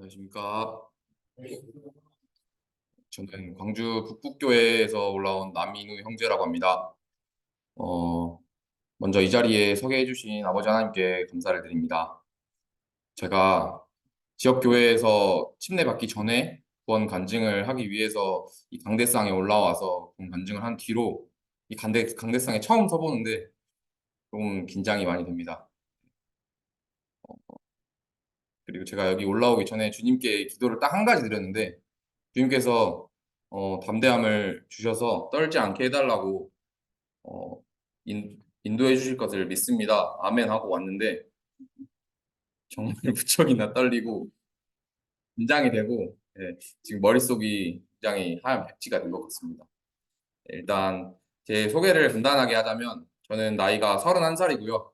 안녕하십니까. 저는 광주 북북교회에서 올라온 남민우 형제라고 합니다. 어, 먼저 이 자리에 서게 해주신 아버지 하나님께 감사를 드립니다. 제가 지역교회에서 침례받기 전에 구원 간증을 하기 위해서 이 강대상에 올라와서 구원 간증을 한 뒤로 이 강대상에 처음 서보는데 좀 긴장이 많이 됩니다. 그리고 제가 여기 올라오기 전에 주님께 기도를 딱 한 가지 드렸는데 주님께서 담대함을 주셔서 떨지 않게 해달라고 인도해 주실 것을 믿습니다. 아멘 하고 왔는데 정말 무척이나 떨리고 긴장이 되고 지금 머릿속이 굉장히 하얀 백지가 된 것 같습니다. 일단 제 소개를 간단하게 하자면 저는 나이가 31살이고요.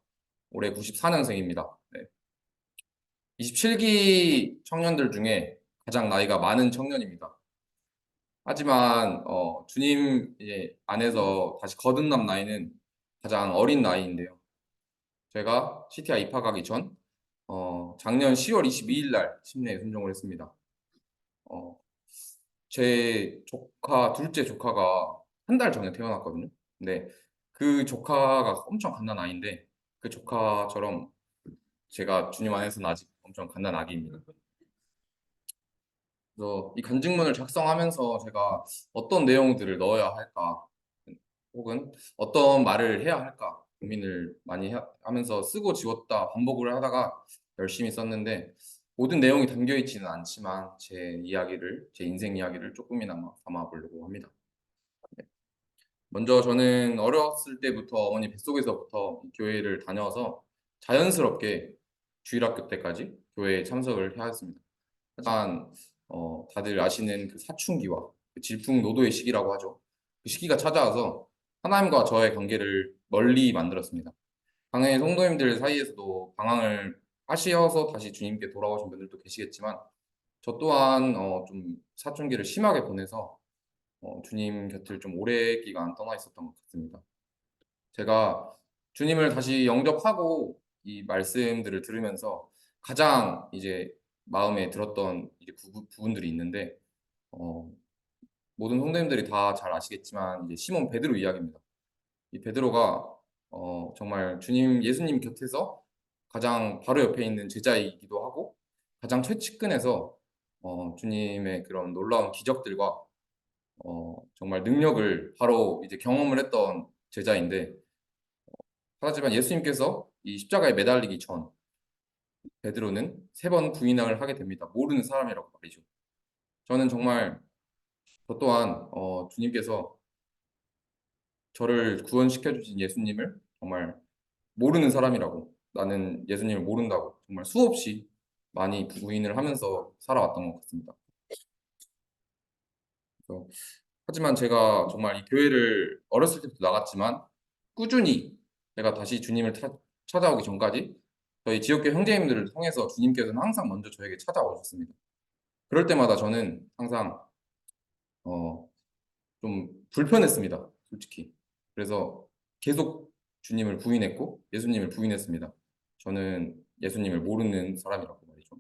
올해 94년생입니다. 27기 청년들 중에 가장 나이가 많은 청년입니다. 하지만 주님 안에서 다시 거듭난 나이는 가장 어린 나이인데요. 제가 CTI 입학하기 전 작년 10월 22일 날 침례에 순종을 했습니다. 어, 제 둘째 조카가 한 달 전에 태어났거든요. 근데 그 조카가 엄청 갓난 아이인데 그 조카처럼 제가 주님 안에서는 아직 엄청 갓난 아기입니다. 그래서 이 간증문을 작성하면서 제가 어떤 내용들을 넣어야 할까, 혹은 어떤 말을 해야 할까 고민을 많이 하면서 쓰고 지웠다 반복을 하다가 열심히 썼는데 모든 내용이 담겨 있지는 않지만 제 인생 이야기를 조금이나마 담아 보려고 합니다. 네. 먼저 저는 어렸을 때부터 어머니 뱃속에서부터 교회를 다녀서 자연스럽게 주일학교 때까지 교회에 참석을 해왔습니다. 하지만 다들 아시는 그 사춘기와 그 질풍노도의 시기라고 하죠. 그 시기가 찾아와서 하나님과 저의 관계를 멀리 만들었습니다. 당연히 성도님들 사이에서도 방황을 하시어서 다시 주님께 돌아오신 분들도 계시겠지만 저 또한 좀 사춘기를 심하게 보내서 주님 곁을 좀 오래 기간 떠나 있었던 것 같습니다. 제가 주님을 다시 영접하고 이 말씀들을 들으면서 가장 이제 마음에 들었던 이제 부분들이 있는데 어, 모든 성도님들이 다 잘 아시겠지만 이제 시몬 베드로 이야기입니다. 이 베드로가 정말 예수님 곁에서 가장 바로 옆에 있는 제자이기도 하고 가장 최측근에서 주님의 그런 놀라운 기적들과 정말 능력을 바로 이제 경험을 했던 제자인데 하지만 예수님께서 이 십자가에 매달리기 전 베드로는 3번 부인을 하게 됩니다. 모르는 사람이라고 말이죠. 저는 정말 저 또한 주님께서 저를 구원시켜 주신 예수님을 정말 모르는 사람이라고, 나는 예수님을 모른다고 정말 수없이 많이 부인을 하면서 살아왔던 것 같습니다. 그래서 하지만 제가 정말 이 교회를 어렸을 때부터 나갔지만 꾸준히 제가 다시 주님을 찾아오기 전까지 저희 지역교 형제님들을 통해서 주님께서는 항상 먼저 저에게 찾아오셨습니다. 그럴 때마다 저는 항상 어, 좀 불편했습니다. 솔직히. 그래서 계속 주님을 부인했고 예수님을 부인했습니다. 저는 예수님을 모르는 사람이라고 말이죠.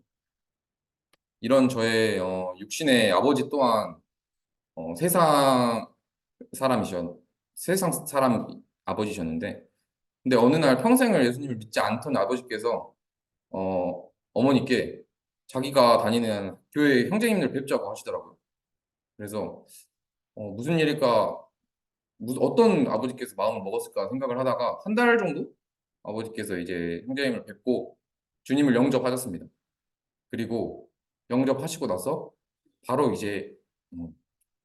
이런 저의 육신의 아버지 또한 세상 세상 사람 아버지셨는데 근데 어느 날 평생을 예수님을 믿지 않던 아버지께서 어머니께 자기가 다니는 교회 형제님들 뵙자고 하시더라고요. 그래서 무슨 일일까, 어떤 아버지께서 마음을 먹었을까 생각을 하다가 한 달 정도 아버지께서 이제 형제님을 뵙고 주님을 영접하셨습니다. 그리고 영접하시고 나서 바로 이제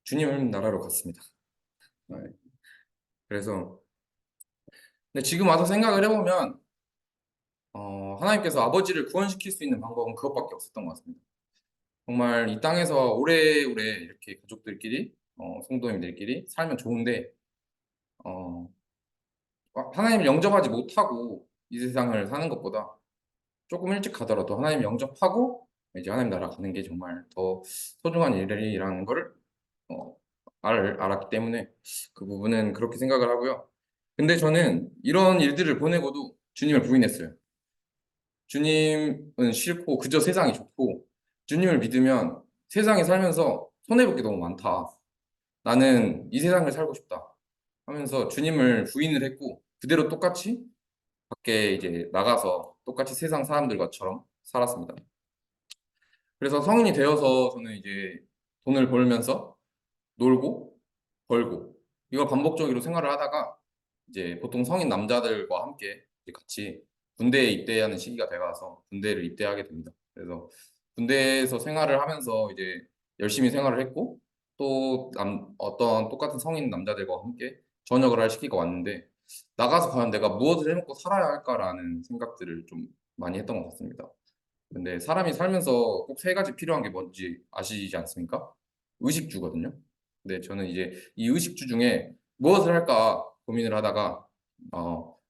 주님 나라로 갔습니다. 네. 그래서 근데 지금 와서 생각을 해보면 하나님께서 아버지를 구원시킬 수 있는 방법은 그것밖에 없었던 것 같습니다. 정말 이 땅에서 오래오래 이렇게 가족들끼리 성도님들끼리 살면 좋은데 어, 하나님을 영접하지 못하고 이 세상을 사는 것보다 조금 일찍 가더라도 하나님 영접하고 이제 하나님 나라 가는 게 정말 더 소중한 일이라는 거를 어, 알았기 때문에 그 부분은 그렇게 생각을 하고요. 근데 저는 이런 일들을 보내고도 주님을 부인했어요. 주님은 싫고 그저 세상이 좋고 주님을 믿으면 세상에 살면서 손해볼 게 너무 많다. 나는 이 세상을 살고 싶다. 하면서 주님을 부인을 했고 그대로 똑같이 밖에 이제 나가서 똑같이 세상 사람들과처럼 살았습니다. 그래서 성인이 되어서 저는 이제 돈을 벌면서 놀고 벌고 이걸 반복적으로 생활을 하다가 이제 보통 성인 남자들과 함께 이제 같이 군대에 입대하는 시기가 돼가서 군대를 입대하게 됩니다. 그래서 군대에서 생활을 하면서 이제 열심히 생활을 했고 또 어떤 똑같은 성인 남자들과 함께 전역을 할 시기가 왔는데 나가서 과연 내가 무엇을 해먹고 살아야 할까라는 생각들을 좀 많이 했던 것 같습니다. 근데 사람이 살면서 꼭 세 가지 필요한 게 뭔지 아시지 않습니까? 의식주거든요. 근데 저는 이제 이 의식주 중에 무엇을 할까 고민을 하다가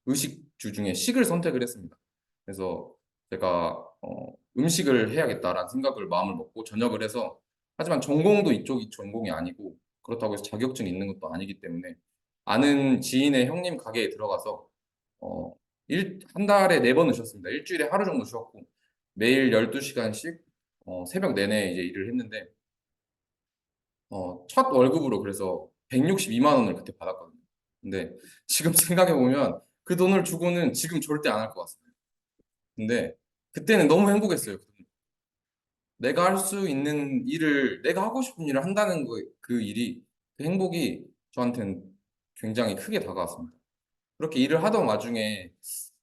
의식주 중에 식을 선택을 했습니다. 그래서 제가 음식을 해야겠다라는 생각을 마음을 먹고 전역을 해서 하지만 전공도 이쪽이 전공이 아니고 그렇다고 해서 자격증이 있는 것도 아니기 때문에 아는 지인의 형님 가게에 들어가서 어, 한 달에 4번을 쉬었습니다. 일주일에 하루 정도 쉬었고 매일 12시간씩 새벽 내내 이제 일을 했는데 첫 월급으로 그래서 162만 원을 그때 받았거든요. 근데 지금 생각해 보면 그 돈을 주고는 지금 절대 안 할 것 같습니다. 근데 그때는 너무 행복했어요. 내가 할 수 있는 일을 내가 하고 싶은 일을 한다는 그 일이 그 행복이 저한테는 굉장히 크게 다가왔습니다. 그렇게 일을 하던 와중에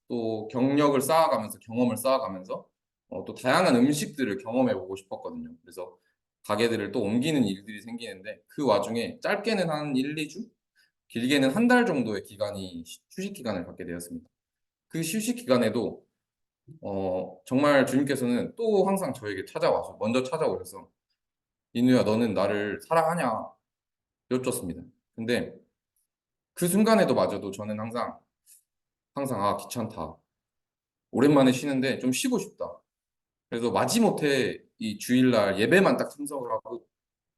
또 경력을 쌓아가면서 경험을 쌓아가면서 또 다양한 음식들을 경험해 보고 싶었거든요. 그래서 가게들을 또 옮기는 일들이 생기는데 그 와중에 짧게는 한 1, 2주, 길게는 한 달 정도의 기간이 휴식 기간을 갖게 되었습니다. 그 휴식 기간에도 정말 주님께서는 또 항상 저에게 찾아와서 먼저 찾아오셔서 인우야 너는 나를 사랑하냐 여쭙습니다. 근데 그 순간에도 마저도 저는 항상 아 귀찮다. 오랜만에 쉬는데 좀 쉬고 싶다. 그래서 마지못해 이 주일날 예배만 딱 참석을 하고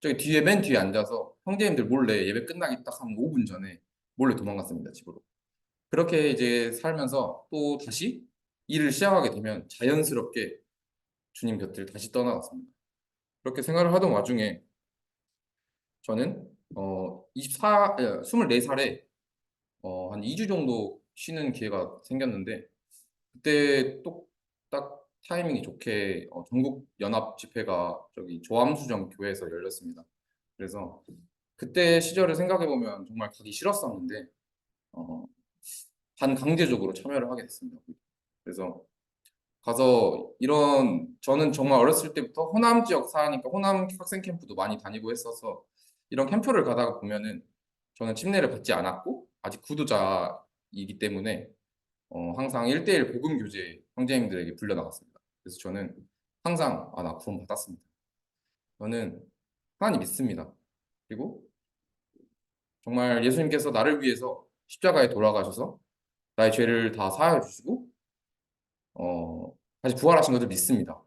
저기 뒤에 맨 뒤에 앉아서 형제님들 몰래 예배 끝나기 딱 한 5분 전에 몰래 도망갔습니다, 집으로. 그렇게 이제 살면서 또 다시 일을 시작하게 되면 자연스럽게 주님 곁을 다시 떠나갔습니다. 그렇게 생활을 하던 와중에 저는 24살에 한 2주 정도 쉬는 기회가 생겼는데 그때 똑딱 타이밍이 좋게 전국 연합 집회가 저기 조암수정 교회에서 열렸습니다. 그래서 그때 시절을 생각해 보면 정말 가기 싫었었는데 어, 반강제적으로 참여를 하게 됐습니다. 그래서 가서 이런 저는 정말 어렸을 때부터 호남 지역 사니까 호남 학생 캠프도 많이 다니고 했어서 이런 캠프를 가다가 보면은 저는 침례를 받지 않았고 아직 구두자이기 때문에 항상 1대1 복음 교제 형제님들에게 불려 나갔습니다. 그래서 저는 항상 나 구원 받았습니다. 저는 하나님 믿습니다. 그리고 정말 예수님께서 나를 위해서 십자가에 돌아가셔서 나의 죄를 다 사하여 주시고 다시 부활하신 것을 믿습니다.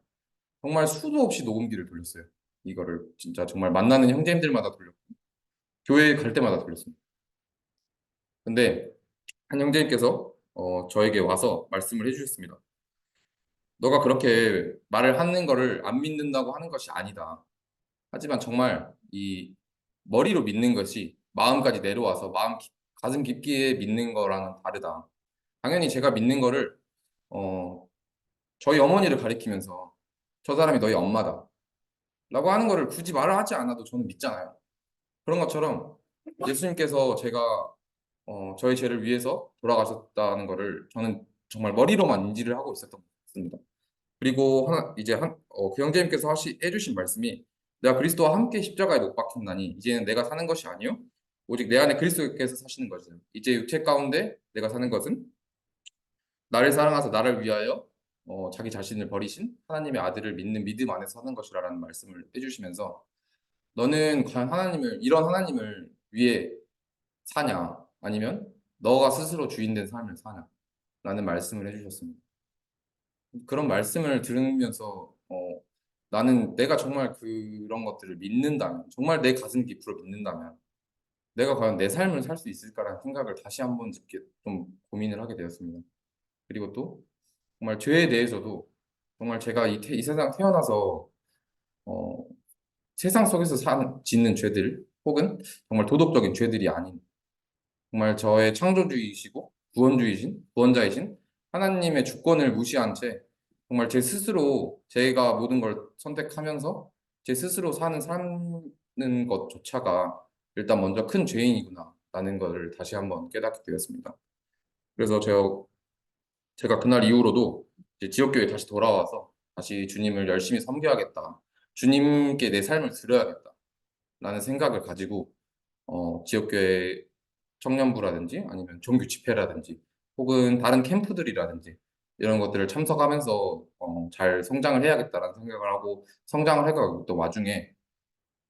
정말 수도 없이 녹음기를 돌렸어요. 이거를 진짜 정말 만나는 형제님들마다 돌렸고 교회 갈 때마다 돌렸습니다. 근데 한 형제님께서 저에게 와서 말씀을 해주셨습니다. 너가 그렇게 말을 하는 거를 안 믿는다고 하는 것이 아니다. 하지만 정말 이 머리로 믿는 것이 마음까지 내려와서 가슴 깊게 믿는 거랑은 다르다. 당연히 제가 믿는 거를 어, 저희 어머니를 가리키면서 저 사람이 너희 엄마다. 라고 하는 거를 굳이 말을 하지 않아도 저는 믿잖아요. 그런 것처럼 예수님께서 제가 저희 죄를 위해서 돌아가셨다는 거를 저는 정말 머리로만 인지를 하고 있었던 것 같습니다. 그리고 그 형제님께서 해주신 말씀이 내가 그리스도와 함께 십자가에 못 박혔나니 이제는 내가 사는 것이 아니요 오직 내 안에 그리스도께서 사시는 것이다. 이제 육체 가운데 내가 사는 것은 나를 사랑하사 나를 위하여 자기 자신을 버리신 하나님의 아들을 믿는 믿음 안에서 사는 것이라는 말씀을 해주시면서 너는 과연 이런 하나님을 위해 사냐 아니면 너가 스스로 주인된 삶을 사냐 라는 말씀을 해주셨습니다. 그런 말씀을 들으면서 나는 내가 정말 그런 것들을 믿는다면 정말 내 가슴 깊이로 믿는다면 내가 과연 내 삶을 살 수 있을까라는 생각을 다시 한번 좀 고민을 하게 되었습니다. 그리고 또 정말 죄에 대해서도 정말 제가 이 세상 태어나서 어, 세상 속에서 짓는 죄들 혹은 정말 도덕적인 죄들이 아닌 정말 저의 창조주이시고 구원자이신 하나님의 주권을 무시한 채 정말 제 스스로 제가 모든 걸 선택하면서 제 스스로 사는 것조차가 일단 먼저 큰 죄인이구나 라는 것을 다시 한번 깨닫게 되었습니다. 그래서 제가 그날 이후로도 이제 지역교회 다시 돌아와서 다시 주님을 열심히 섬겨야겠다. 주님께 내 삶을 드려야겠다. 라는 생각을 가지고 지역교회 청년부라든지 아니면 종교 집회라든지 혹은 다른 캠프들이라든지 이런 것들을 참석하면서 잘 성장을 해야겠다라는 생각을 하고 성장을 해가고 있던 와중에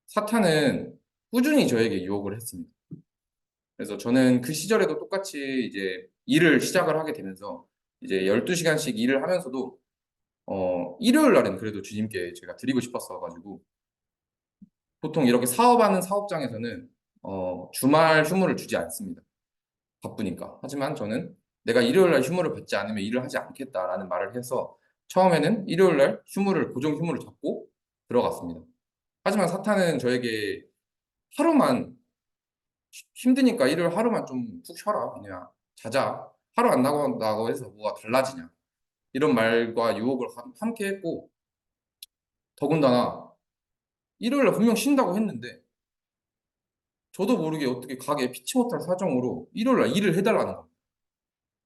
사탄은 꾸준히 저에게 유혹을 했습니다. 그래서 저는 그 시절에도 똑같이 이제 일을 시작을 하게 되면서 이제 12시간씩 일을 하면서도 일요일 날은 그래도 주님께 제가 드리고 싶었어 가지고 보통 이렇게 사업하는 사업장에서는 주말 휴무를 주지 않습니다. 바쁘니까. 하지만 저는 내가 일요일 날 휴무를 받지 않으면 일을 하지 않겠다라는 말을 해서 처음에는 일요일 날 고정 휴무를 잡고 들어갔습니다. 하지만 사탄은 저에게 하루만 힘드니까 일요일 하루만 좀 푹 쉬어라. 그냥 자자. 하루 안 나간다고 해서 뭐가 달라지냐. 이런 말과 유혹을 함께 했고 더군다나 일요일 날 분명 쉰다고 했는데 저도 모르게 어떻게 가게에 피치 못할 사정으로 일요일 날 일을 해달라는 겁니다.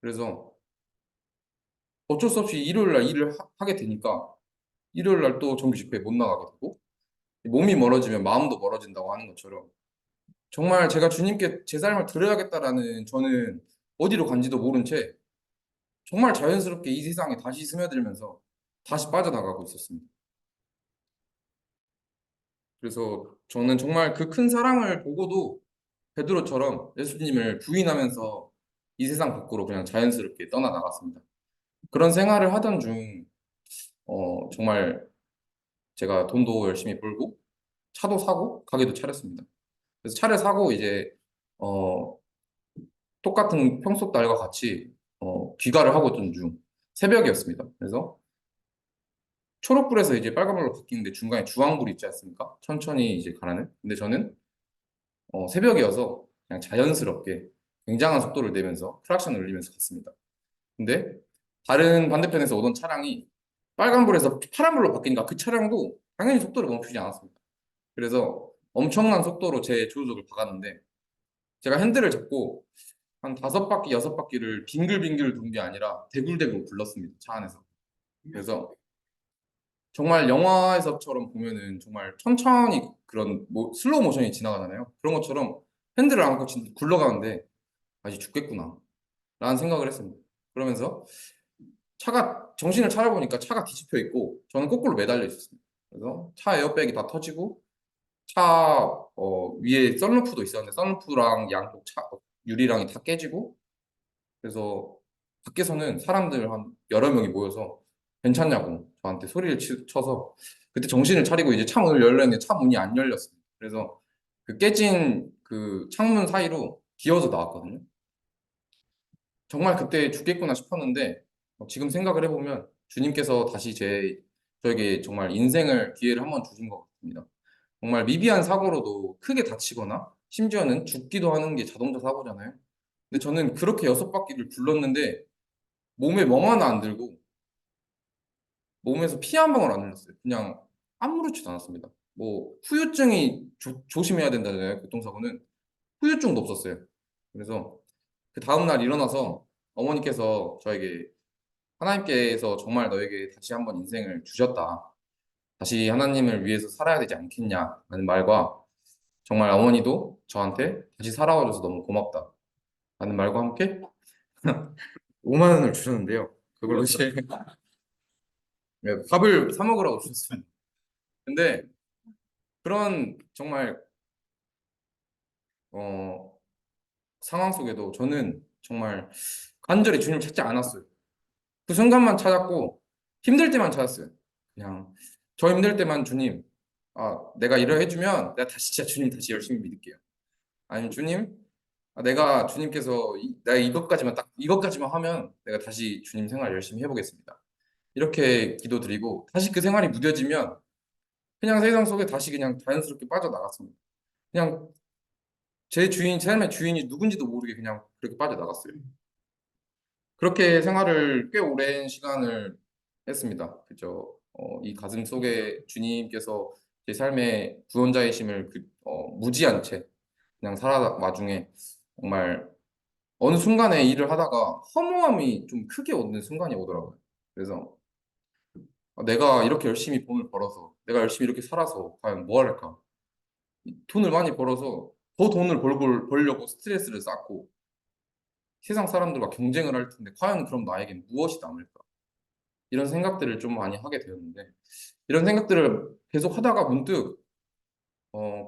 그래서 어쩔 수 없이 일요일 날 일을 하게 되니까 일요일 날 또 정규 집회에 못 나가게 되고 몸이 멀어지면 마음도 멀어진다고 하는 것처럼 정말 제가 주님께 제 삶을 드려야겠다라는 저는 어디로 간지도 모른 채 정말 자연스럽게 이 세상에 다시 스며들면서 다시 빠져나가고 있었습니다. 그래서 저는 정말 그 큰 사랑을 보고도 베드로처럼 예수님을 부인하면서 이 세상 밖으로 그냥 자연스럽게 떠나나갔습니다. 그런 생활을 하던 중 정말 제가 돈도 열심히 벌고 차도 사고 가게도 차렸습니다. 그래서 차를 사고 이제 어, 똑같은 평소 날과 같이 귀가를 하고 있던 중 새벽이었습니다. 그래서 초록불에서 이제 빨간불로 바뀌는데 중간에 주황불이 있지 않습니까? 천천히 이제 가라는. 근데 저는 새벽이어서 그냥 자연스럽게 굉장한 속도를 내면서 크락션을 울리면서 갔습니다. 근데 다른 반대편에서 오던 차량이 빨간불에서 파란불로 바뀌니까 그 차량도 당연히 속도를 멈추지 않았습니다. 그래서 엄청난 속도로 제 조수석을 박았는데 제가 핸들을 잡고 한 5바퀴, 6바퀴를 빙글빙글 돈 게 아니라 대굴대굴 굴렀습니다. 차 안에서. 그래서 정말 영화에서처럼 보면은 정말 천천히 그런 슬로우 모션이 지나가잖아요. 그런 것처럼 핸들을 안 갖고 진짜 굴러가는데 아직 죽겠구나 라는 생각을 했습니다. 그러면서 차가 정신을 차려보니까 차가 뒤집혀 있고 저는 거꾸로 매달려 있었습니다. 그래서 차 에어백이 다 터지고 차 위에 썬루프도 있었는데 썬루프랑 양쪽 유리랑이 다 깨지고 그래서 밖에서는 사람들 한 여러 명이 모여서 괜찮냐고 저한테 소리를 쳐서 그때 정신을 차리고 이제 차 문을 열렸는데 차 문이 안 열렸습니다. 그래서 그 깨진 그 창문 사이로 기어서 나왔거든요. 정말 그때 죽겠구나 싶었는데 지금 생각을 해보면 주님께서 다시 저에게 정말 인생을 기회를 한번 주신 것 같습니다. 정말 미비한 사고로도 크게 다치거나 심지어는 죽기도 하는 게 자동차 사고잖아요. 근데 저는 그렇게 6바퀴를 굴렀는데 몸에 멍 하나 안 들고 몸에서 피 한 방울 안 흘렸어요. 그냥 아무렇지도 않았습니다. 뭐 후유증이 조심해야 된다잖아요. 교통사고는 후유증도 없었어요. 그래서 그 다음날 일어나서 어머니께서 저에게 하나님께서 정말 너에게 다시 한번 인생을 주셨다. 다시 하나님을 위해서 살아야 되지 않겠냐라는 말과 정말 어머니도 저한테 다시 살아와줘서 너무 고맙다. 라는 말과 함께 5만 원을 주셨는데요. 그걸로 이제 네, 밥을 사 먹으라고 주셨어요. 근데 그런 정말 어, 상황 속에도 저는 정말 간절히 주님 찾지 않았어요. 그 순간만 찾았고 힘들 때만 찾았어요. 그냥 저 힘들 때만 주님, 내가 이러 해주면 내가 다시 진짜 주님 다시 열심히 믿을게요. 아니면 주님, 내가 주님께서 내가 이것까지만 하면 내가 다시 주님 생활 열심히 해보겠습니다. 이렇게 기도드리고 다시 그 생활이 무뎌지면 그냥 세상 속에 다시 그냥 자연스럽게 빠져나갔습니다. 그냥 제 주인, 제 삶의 주인이 누군지도 모르게 그냥 그렇게 빠져나갔어요. 그렇게 생활을 꽤 오랜 시간을 했습니다. 그죠? 이 가슴 속에 주님께서 제 삶의 구원자이심을 무지한 채 그냥 살아가 중에 정말 어느 순간에 일을 하다가 허무함이 좀 크게 오는 순간이 오더라고요. 그래서 내가 이렇게 열심히 돈을 벌어서 내가 열심히 이렇게 살아서 과연 뭐 할까? 돈을 많이 벌어서 더 돈을 벌려고 스트레스를 쌓고 세상 사람들과 경쟁을 할 텐데 과연 그럼 나에겐 무엇이 남을까? 이런 생각들을 좀 많이 하게 되었는데 이런 생각들을 계속 하다가 문득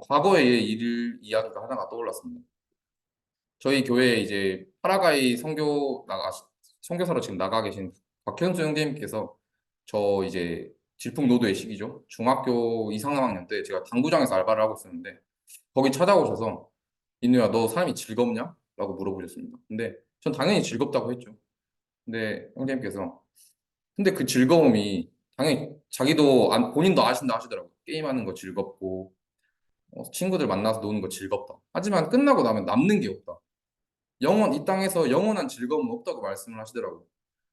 과거의 일 이야기가 하나가 떠올랐습니다. 저희 교회에 이제 파라과이 선교사로 지금 나가 계신 박현수 형제님께서 저 이제 질풍노도의 시기죠. 중학교 2, 3학년 때 제가 당구장에서 알바를 하고 있었는데 거기 찾아오셔서 인우야 너 삶이 즐겁냐? 라고 물어보셨습니다. 근데 전 당연히 즐겁다고 했죠. 근데 형제님께서 근데 그 즐거움이 당연히 본인도 아신다 하시더라고요. 게임하는 거 즐겁고 친구들 만나서 노는 거 즐겁다. 하지만 끝나고 나면 남는 게 없다. 이 땅에서 영원한 즐거움은 없다고 말씀을 하시더라고요.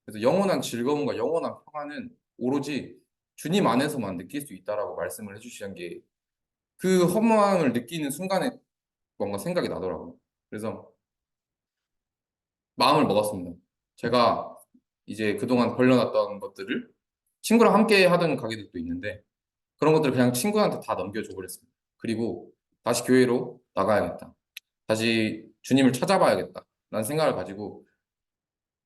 그래서 영원한 즐거움과 영원한 평안은 오로지 주님 안에서만 느낄 수 있다라고 말씀을 해주시는 게 그 허무함을 느끼는 순간에 뭔가 생각이 나더라고요. 그래서 마음을 먹었습니다. 제가 이제 그동안 벌려놨던 것들을 친구랑 함께 하던 가게들도 있는데 그런 것들을 그냥 친구한테 다 넘겨줘 버렸습니다. 그리고 다시 교회로 나가야겠다. 다시 주님을 찾아봐야겠다. 라는 생각을 가지고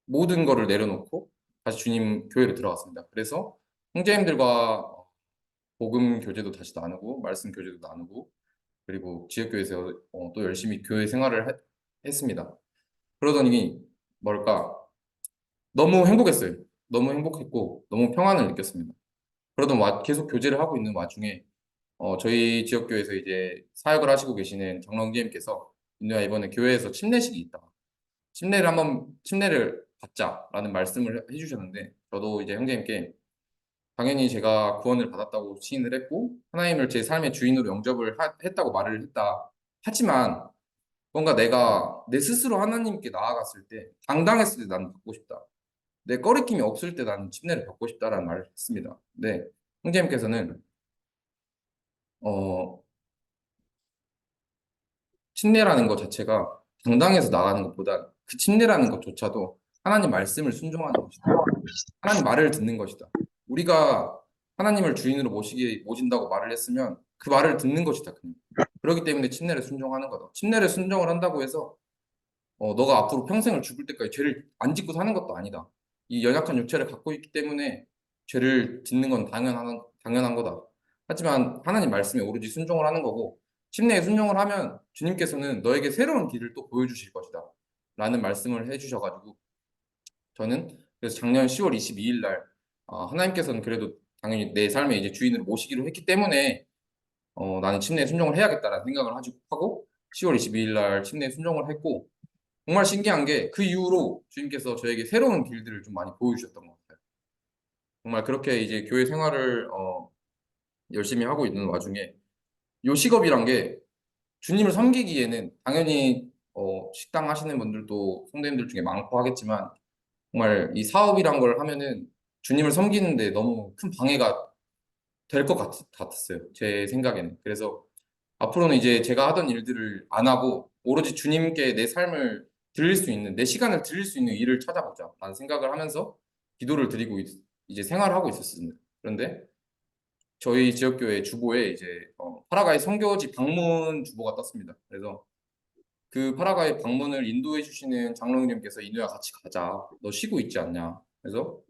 모든 거를 내려놓고 다시 주님 교회로 들어갔습니다. 그래서 형제님들과 복음 교제도 다시 나누고 말씀 교제도 나누고 그리고 지역교회에서 또 열심히 교회 생활을 했습니다. 그러더니 뭘까 너무 행복했어요. 너무 행복했고 너무 평안을 느꼈습니다. 계속 교제를 하고 있는 와중에 저희 지역교회에서 이제 사역을 하시고 계시는 장로님께서 인누야 이번에 교회에서 침례식이 있다. 침례를 받자라는 말씀을 해주셨는데 저도 이제 형제님께 당연히 제가 구원을 받았다고 시인을 했고 하나님을 제 삶의 주인으로 했다고 말을 했다. 하지만 뭔가 내가 내 스스로 하나님께 나아갔을 때 당당했을 때 나는 받고 싶다. 내 꺼리낌이 없을 때 나는 침례를 받고 싶다라는 말을 했습니다. 네, 형제님께서는 어, 침례라는 것 자체가 당당해서 나가는 것보다 그 침례라는 것조차도 하나님 말씀을 순종하는 것이다. 하나님 말을 듣는 것이다. 우리가 하나님을 주인으로 모신다고 말을 했으면 그 말을 듣는 것이다. 그냥. 그렇기 때문에 침례를 순종하는 거다. 침례를 순종을 한다고 해서 너가 앞으로 평생을 죽을 때까지 죄를 안 짓고 사는 것도 아니다. 이 연약한 육체를 갖고 있기 때문에 죄를 짓는 건 당연한 거다. 하지만 하나님 말씀에 오로지 순종을 하는 거고 침례에 순종을 하면 주님께서는 너에게 새로운 길을 또 보여주실 것이다. 라는 말씀을 해주셔가지고 저는 그래서 작년 10월 22일 날 하나님께서는 그래도 당연히 내 삶의 이제 주인을 모시기로 했기 때문에 나는 침례에 순종을 해야겠다라는 생각을 하고 10월 22일 날 침례에 순종을 했고 정말 신기한 게 그 이후로 주님께서 저에게 새로운 길들을 좀 많이 보여주셨던 것 같아요. 정말 그렇게 이제 교회 생활을 열심히 하고 있는 와중에 요식업이란 게 주님을 섬기기에는 당연히 식당 하시는 분들도 성도님들 중에 많고 하겠지만 정말 이 사업이란 걸 하면은 주님을 섬기는데 너무 큰 방해가 될 것 같았어요. 제 생각에는. 그래서 앞으로는 이제 제가 하던 일들을 안 하고 오로지 주님께 내 삶을 드릴 수 있는, 내 시간을 드릴 수 있는 일을 찾아보자 라는 생각을 하면서 기도를 드리고 이제 생활을 하고 있었습니다. 그런데 저희 지역교회 주보에 이제 파라과이 선교지 방문 주보가 떴습니다. 그래서 그 파라과이 방문을 인도해 주시는 장로님께서 이누야 같이 가자. 너 쉬고 있지 않냐. 그래서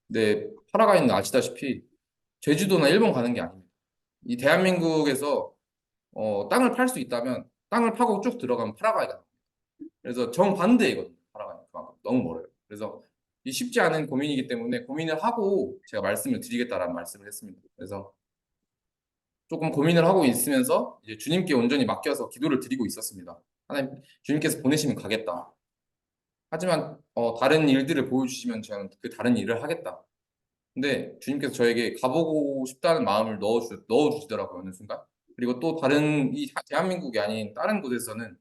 네, 파라과이는 아시다시피 제주도나 일본 가는 게 아닙니다. 이 대한민국에서 땅을 팔 수 있다면 땅을 파고 쭉 들어가면 파라과이가. 그래서 정반대이거든요. 파라과이 그만큼 너무 멀어요. 그래서 이 쉽지 않은 고민이기 때문에 고민을 하고 제가 말씀을 드리겠다라는 말씀을 했습니다. 그래서 조금 고민을 하고 있으면서 이제 주님께 온전히 맡겨서 기도를 드리고 있었습니다. 하나님, 주님께서 보내시면 가겠다. 하지만 다른 일들을 보여주시면 저는 그 다른 일을 하겠다. 근데 주님께서 저에게 가보고 싶다는 마음을 넣어주시더라고요, 어느 순간. 그리고 또 다른 이 대한민국이 아닌 다른 곳에서는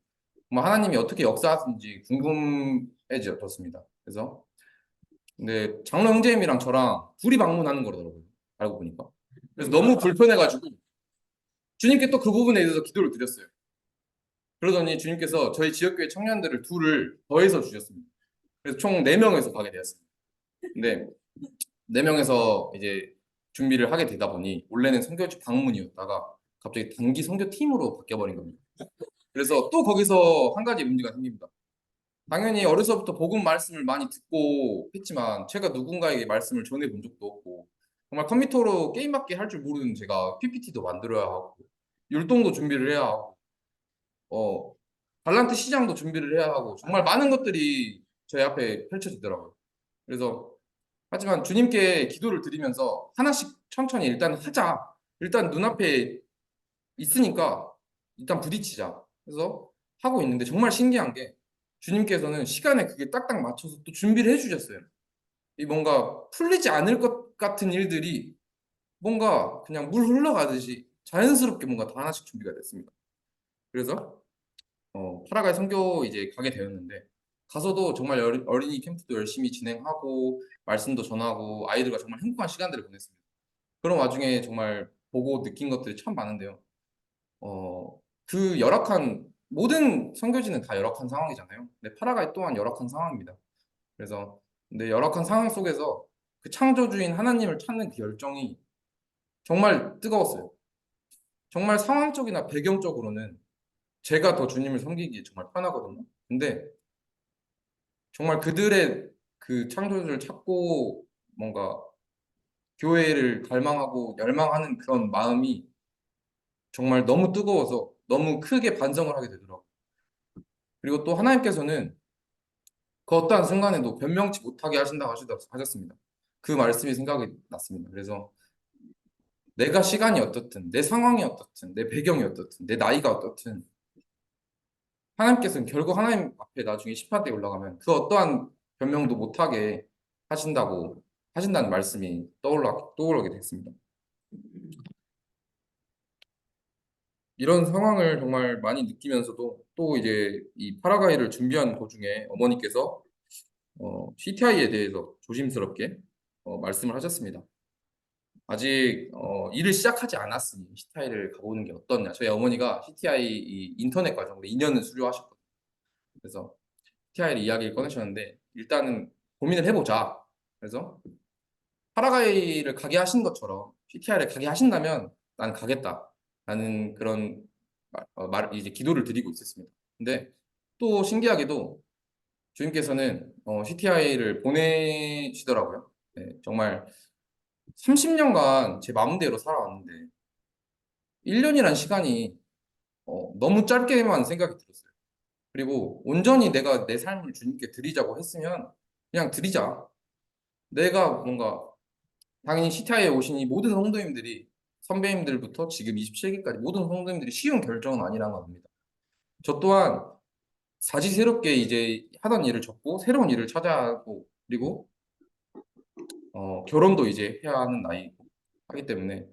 정말 하나님이 어떻게 역사하시는지 궁금해졌습니다. 그래서 근데 장로 형제님이랑 저랑 둘이 방문하는 거더라고요. 알고 보니까. 그래서 너무 불편해가지고 주님께 또 그 부분에 대해서 기도를 드렸어요. 그러더니 주님께서 저희 지역교회 청년들을 둘을 더해서 주셨습니다. 그래서 총 4명에서 가게 되었습니다. 근데 4명에서 이제 준비를 하게 되다 보니 원래는 선교집 방문이었다가 갑자기 단기 선교팀으로 바뀌어버린 겁니다. 그래서 또 거기서 한 가지 문제가 생깁니다. 당연히 어려서부터 복음 말씀을 많이 듣고 했지만 제가 누군가에게 말씀을 전해본 적도 없고 정말 컴퓨터로 게임밖에 할 줄 모르는 제가 PPT도 만들어야 하고 율동도 준비를 해야 하고 어, 달란트 시장도 준비를 해야 하고 정말 많은 것들이 저희 앞에 펼쳐지더라고요. 그래서 하지만 주님께 기도를 드리면서 하나씩 천천히 일단 하자. 일단 눈앞에 있으니까 일단 부딪히자. 그래서 하고 있는데 정말 신기한 게 주님께서는 시간에 그게 딱딱 맞춰서 또 준비를 해주셨어요. 이 뭔가 풀리지 않을 것 같은 일들이 뭔가 그냥 물 흘러가듯이 자연스럽게 뭔가 다 하나씩 준비가 됐습니다. 그래서 파라과이 선교 이제 가게 되었는데 가서도 정말 어린이 캠프도 열심히 진행하고 말씀도 전하고 아이들과 정말 행복한 시간들을 보냈습니다. 그런 와중에 정말 보고 느낀 것들이 참 많은데요. 그 열악한 모든 선교지는 다 열악한 상황이잖아요. 근데 파라과이 또한 열악한 상황입니다. 그래서 근데 열악한 상황 속에서 그 창조주인 하나님을 찾는 그 열정이 정말 뜨거웠어요. 정말 상황적이나 배경적으로는 제가 더 주님을 섬기기에 정말 편하거든요. 근데 정말 그들의 그 창조주를 찾고 뭔가 교회를 갈망하고 열망하는 그런 마음이 정말 너무 뜨거워서 너무 크게 반성을 하게 되더라고요. 그리고 또 하나님께서는 그 어떠한 순간에도 변명치 못하게 하신다고 하셨습니다. 그 말씀이 생각이 났습니다. 그래서 내가 시간이 어떻든, 내 상황이 어떻든, 내 배경이 어떻든, 내 나이가 어떻든, 하나님께서는 결국 하나님 앞에 나중에 심판대에 올라가면 그 어떠한 변명도 못하게 하신다는 말씀이 떠오르게 됐습니다. 이런 상황을 정말 많이 느끼면서도 또 이제 이 파라과이를 준비하는 도중에 어머니께서 CTI에 대해서 조심스럽게 말씀을 하셨습니다. 아직 일을 시작하지 않았으니 CTI를 가보는 게 어떻냐. 저희 어머니가 CTI 이 인터넷 과정으로 2년을 수료하셨거든요. 그래서 CTI를 이야기를 꺼내셨는데 일단은 고민을 해보자. 그래서 파라과이를 가게 하신 것처럼 CTI를 가게 하신다면 난 가겠다. 라는 그런 이제 기도를 드리고 있었습니다. 근데 또 신기하게도 주님께서는 CTI를 보내시더라고요. 네, 정말 30년간 제 마음대로 살아왔는데 1년이란 시간이 너무 짧게만 생각이 들었어요. 그리고 온전히 내가 내 삶을 주님께 드리자고 했으면 그냥 드리자. 내가 뭔가 당연히 CTI에 오신 이 모든 성도님들이 선배님들부터 지금 27기까지 모든 성도님들이 쉬운 결정은 아니라는 겁니다. 저 또한 사지새롭게 이제 하던 일을 접고 새로운 일을 찾아야 하고 그리고 결혼도 이제 해야 하는 나이고 하기 때문에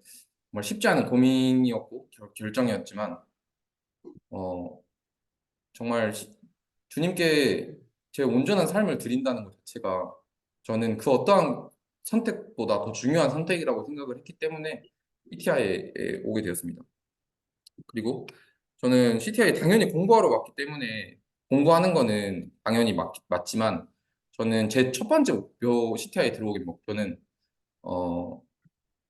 정말 쉽지 않은 고민이었고 결정이었지만 어, 정말 주님께 제 온전한 삶을 드린다는 것 자체가 저는 그 어떠한 선택보다 더 중요한 선택이라고 생각을 했기 때문에 CTI에 오게 되었습니다. 그리고 저는 CTI에 당연히 공부하러 왔기 때문에 공부하는 거는 당연히 맞지만 저는 제 첫 번째 목표 CTI에 들어오긴 목표는 어,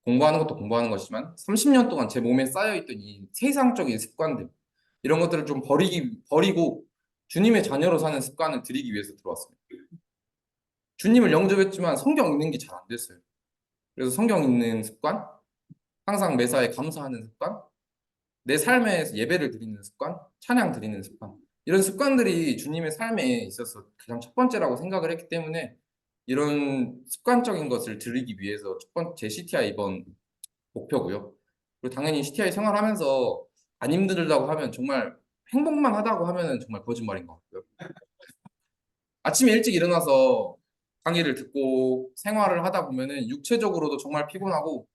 공부하는 것도 공부하는 것이지만 30년 동안 제 몸에 쌓여있던 이 세상적인 습관들 이런 것들을 좀 버리고 주님의 자녀로 사는 습관을 들이기 위해서 들어왔습니다. 주님을 영접했지만 성경 읽는 게 잘 안 됐어요. 그래서 성경 읽는 습관, 항상 매사에 감사하는 습관, 내 삶에 예배를 드리는 습관, 찬양 드리는 습관 이런 습관들이 주님의 삶에 있어서 가장 첫 번째라고 생각을 했기 때문에 이런 습관적인 것을 들이기 위해서 첫 번째 CTI 이번 목표고요. 그리고 당연히 CTI 생활하면서 안 힘들다고 하면 정말 행복만 하다고 하면 정말 거짓말인 것 같고요. 아침에 일찍 일어나서 강의를 듣고 생활을 하다 보면은 육체적으로도 정말 피곤하고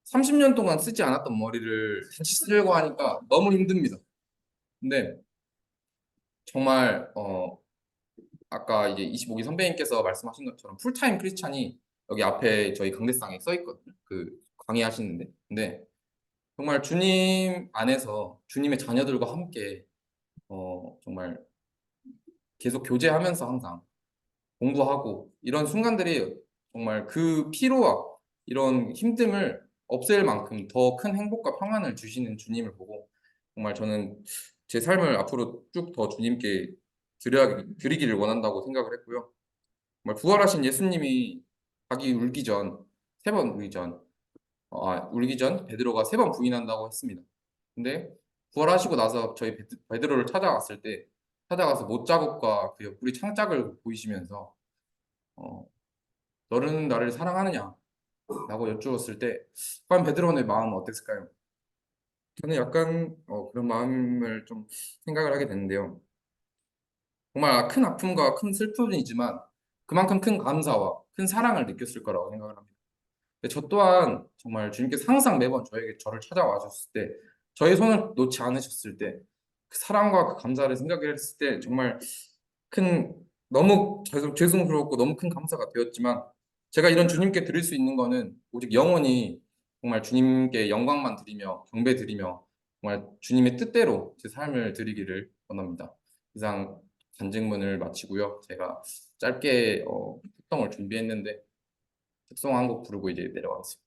30년 동안 쓰지 않았던 머리를 다시 쓰려고 하니까 너무 힘듭니다. 근데 정말 아까 이제 25기 선배님께서 말씀하신 것처럼 풀타임 크리스찬이 여기 앞에 저희 강대상에 써 있거든요. 그 강의하시는데. 근데 정말 주님 안에서 주님의 자녀들과 함께 정말 계속 교제하면서 항상 공부하고 이런 순간들이 정말 그 피로와 이런 힘듦을 없앨 만큼 더 큰 행복과 평안을 주시는 주님을 보고 정말 저는 제 삶을 앞으로 쭉 더 주님께 드리기를 원한다고 생각을 했고요. 정말 부활하신 예수님이 자기 울기 전, 세 번 울기 전, 울기 전 베드로가 세 번 부인한다고 했습니다. 근데 부활하시고 나서 저희 베드로를 찾아갔을 때 찾아가서 못자국과 그 옆구리 창짝을 보이시면서 어, 너는 나를 사랑하느냐? 라고 여쭈었을 때 과연 베드로의 마음은 어땠을까요? 저는 약간 그런 마음을 좀 생각을 하게 되는데요. 정말 큰 아픔과 큰 슬픔이지만 그만큼 큰 감사와 큰 사랑을 느꼈을 거라고 생각을 합니다. 근데 저 또한 정말 주님께서 항상 매번 저를 찾아와 주셨을 때 저의 손을 놓지 않으셨을 때 그 사랑과 그 감사를 생각했을 때 정말 큰 너무 죄송스럽고 너무 큰 감사가 되었지만 제가 이런 주님께 드릴 수 있는 거는 오직 영원히 정말 주님께 영광만 드리며 경배 드리며 정말 주님의 뜻대로 제 삶을 드리기를 원합니다. 이상 간증문을 마치고요. 제가 짧게 특성을 준비했는데 특송 한 곡 부르고 이제 내려가겠습니다.